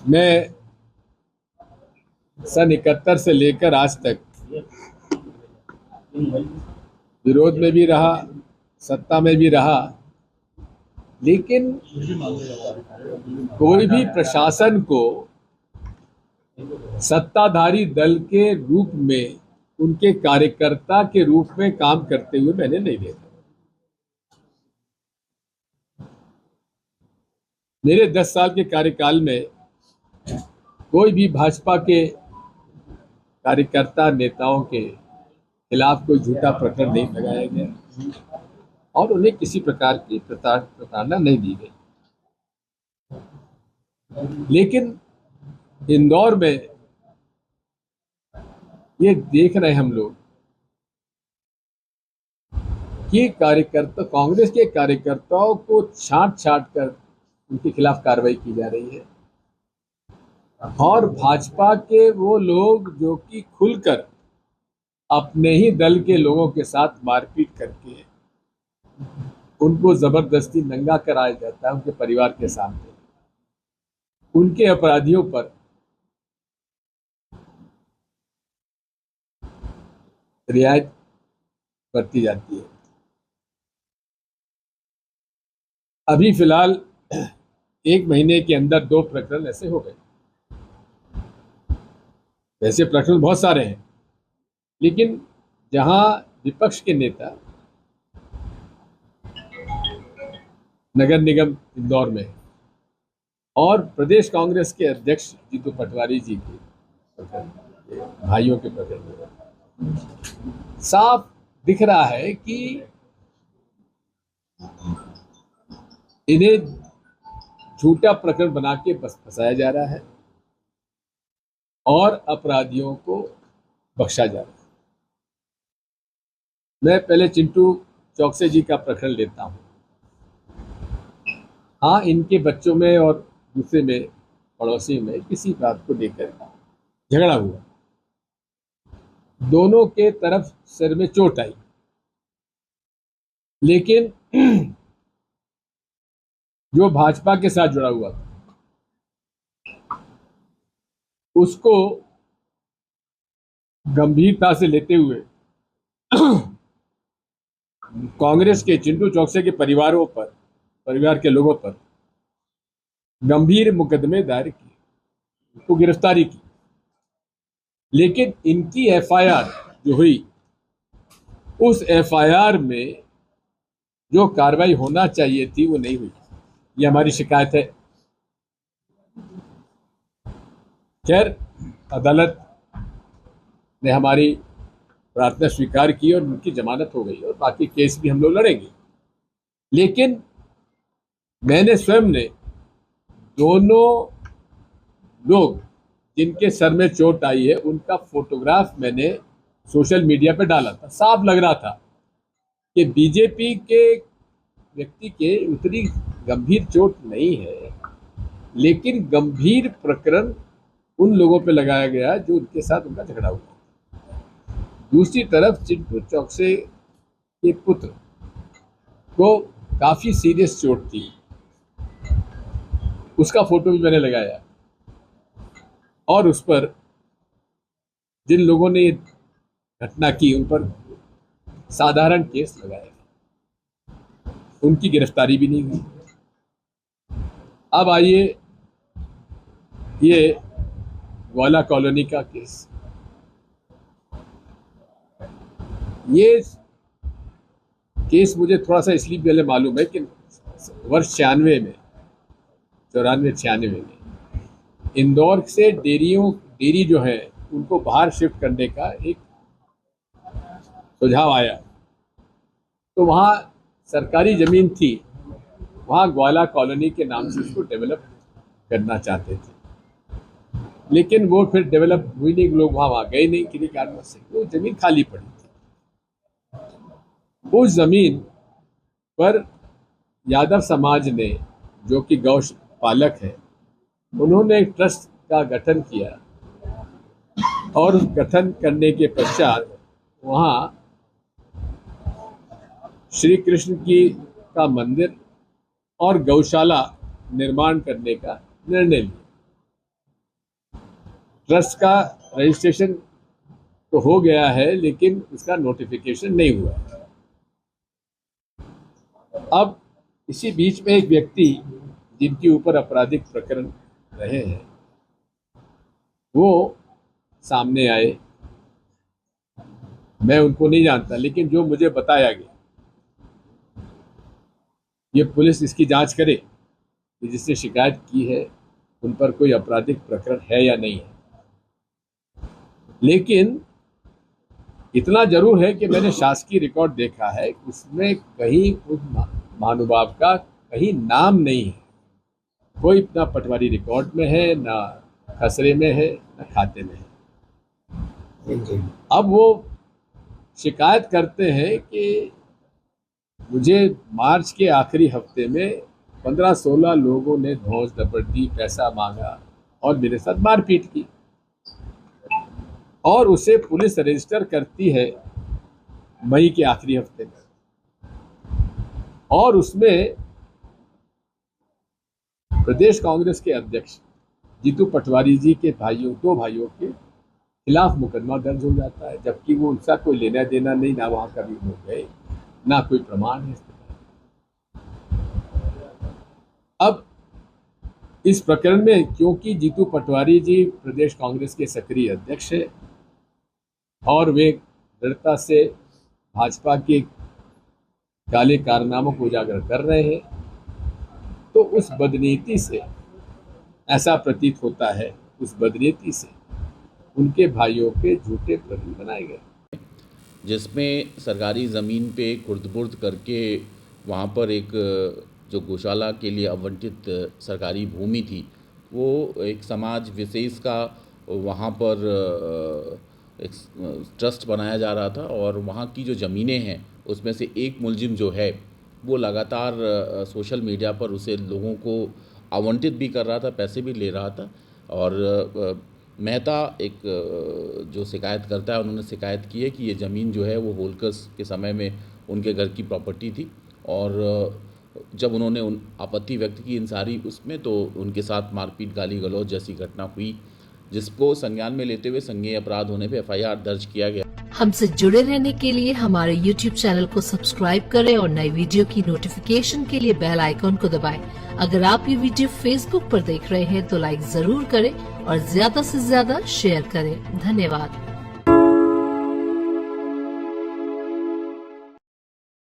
मैं सन 71 से लेकर आज तक विरोध में भी रहा, सत्ता में भी रहा, लेकिन कोई भी प्रशासन को सत्ताधारी दल के रूप में, उनके कार्यकर्ता के रूप में काम करते हुए मैंने नहीं देखा। मेरे 10 साल के कार्यकाल में कोई भी भाजपा के कार्यकर्ता नेताओं के खिलाफ कोई झूठा प्रकरण नहीं लगाया गया और उन्हें किसी प्रकार की प्रताड़ना नहीं दी गई। लेकिन इंदौर में ये देख रहे हैं हम लोग कि कार्यकर्ता, कांग्रेस के कार्यकर्ताओं को छांट छांट कर उनके खिलाफ कार्रवाई की जा रही है और भाजपा के वो लोग जो कि खुलकर अपने ही दल के लोगों के साथ मारपीट करके उनको जबरदस्ती नंगा कराया जाता है उनके परिवार के सामने, उनके अपराधियों पर रियायत बरती जाती है। अभी फिलहाल 1 महीने के अंदर 2 प्रकरण ऐसे हो गए। वैसे प्रकरण बहुत सारे हैं, लेकिन जहां विपक्ष के नेता नगर निगम इंदौर में और प्रदेश कांग्रेस के अध्यक्ष जीतू पटवारी जी के भाइयों के प्रकरण में साफ दिख रहा है कि इन्हें झूठा प्रकरण बना के बस फंसाया जा रहा है और अपराधियों को बख्शा जा रहा है। मैं पहले चिंटू चौकसे जी का प्रकरण लेता हूं। हाँ, इनके बच्चों में और दूसरे में, पड़ोसी में किसी बात को लेकर झगड़ा हुआ, दोनों के तरफ सिर में चोट आई, लेकिन जो भाजपा के साथ जुड़ा हुआ था उसको गंभीरता से लेते हुए कांग्रेस के चिंटू चौकसे के परिवार के लोगों पर गंभीर मुकदमे दायर किए, उसको गिरफ्तारी की। लेकिन इनकी एफआईआर जो हुई, उस एफआईआर में जो कार्रवाई होना चाहिए थी वो नहीं हुई। ये हमारी शिकायत है। खैर, अदालत ने हमारी प्रार्थना स्वीकार की और उनकी जमानत हो गई और बाकी केस भी हम लोग लड़ेंगे। लेकिन मैंने स्वयं ने दोनों लोग जिनके सर में चोट आई है उनका फोटोग्राफ मैंने सोशल मीडिया पे डाला था। साफ लग रहा था कि बीजेपी के व्यक्ति के उतनी गंभीर चोट नहीं है, लेकिन गंभीर प्रकरण उन लोगों पे लगाया गया जो उनके साथ उनका झगड़ा हुआ। दूसरी तरफ चिंटू चौकसे के पुत्र को काफी सीरियस चोट थी, उसका फोटो भी मैंने लगाया और उस पर जिन लोगों ने घटना की उन पर साधारण केस लगाया, उनकी गिरफ्तारी भी नहीं हुई। अब आइए ये ग्वाला कॉलोनी का केस। ये केस मुझे थोड़ा सा इसलिए पहले मालूम है कि वर्ष 94 में इंदौर से डेयरी जो है उनको बाहर शिफ्ट करने का एक सुझाव आया, तो वहाँ सरकारी जमीन थी, वहाँ ग्वाला कॉलोनी के नाम से उसको डेवलप करना चाहते थे, लेकिन वो फिर डेवलप हुई नहीं, लोग वहाँ गए नहीं किसी कारण से, वो जमीन खाली पड़ी थी। उस जमीन पर यादव समाज ने, जो कि गौ पालक है, उन्होंने एक ट्रस्ट का गठन किया और उस गठन करने के पश्चात वहाँ श्री कृष्ण का मंदिर और गौशाला निर्माण करने का निर्णय लिया। ट्रस्ट का रजिस्ट्रेशन तो हो गया है, लेकिन उसका नोटिफिकेशन नहीं हुआ है। अब इसी बीच में एक व्यक्ति जिनके ऊपर आपराधिक प्रकरण रहे हैं वो सामने आए। मैं उनको नहीं जानता, लेकिन जो मुझे बताया गया, ये पुलिस इसकी जांच करे कि जिसने शिकायत की है उन पर कोई आपराधिक प्रकरण है या नहीं है। लेकिन इतना जरूर है कि मैंने शासकीय रिकॉर्ड देखा है, उसमें कहीं उस महानुभाव का कहीं नाम नहीं है। कोई ना पटवारी रिकॉर्ड में है, ना खसरे में है, ना खाते में है। अब वो शिकायत करते हैं कि मुझे मार्च के आखिरी हफ्ते में 15-16 लोगों ने धौंस डपटी, पैसा मांगा और मेरे साथ मारपीट की, और उसे पुलिस रजिस्टर करती है मई के आखिरी हफ्ते में, और उसमें प्रदेश कांग्रेस के अध्यक्ष जीतू पटवारी जी के दो भाइयों के खिलाफ मुकदमा दर्ज हो जाता है, जबकि वो उनका कोई लेना देना नहीं, ना वहां कभी हो गए, ना कोई प्रमाण है। अब इस प्रकरण में क्योंकि जीतू पटवारी जी प्रदेश कांग्रेस के सक्रिय अध्यक्ष है और वे दृढ़ता से भाजपा के काले कारनामों को उजागर कर रहे हैं, तो उस बदनीति से ऐसा प्रतीत होता है, उस बदनीति से उनके भाइयों के झूठे प्रकरण बनाए गए, जिसमें सरकारी ज़मीन पे खुर्द-बुर्द करके वहाँ पर एक जो गौशाला के लिए आवंटित सरकारी भूमि थी, वो एक समाज विशेष का वहाँ पर एक ट्रस्ट बनाया जा रहा था, और वहाँ की जो ज़मीनें हैं उसमें से एक मुलजिम जो है वो लगातार सोशल मीडिया पर उसे लोगों को आवंटित भी कर रहा था, पैसे भी ले रहा था। और मेहता एक जो शिकायत करता है, उन्होंने शिकायत की है कि ये ज़मीन जो है वो होलकर्स के समय में उनके घर की प्रॉपर्टी थी, और जब उन्होंने आपत्ति व्यक्त की इन सारी उसमें, तो उनके साथ मारपीट, गाली गलौज जैसी घटना हुई, जिसको संज्ञान में लेते हुए संज्ञेय अपराध होने पे FIR दर्ज किया गया। हमसे जुड़े रहने के लिए हमारे YouTube चैनल को सब्सक्राइब करें और नई वीडियो की नोटिफिकेशन के लिए बेल आइकॉन को दबाएं। अगर आप ये वीडियो Facebook पर देख रहे हैं तो लाइक जरूर करें और ज्यादा से ज्यादा शेयर करें। धन्यवाद।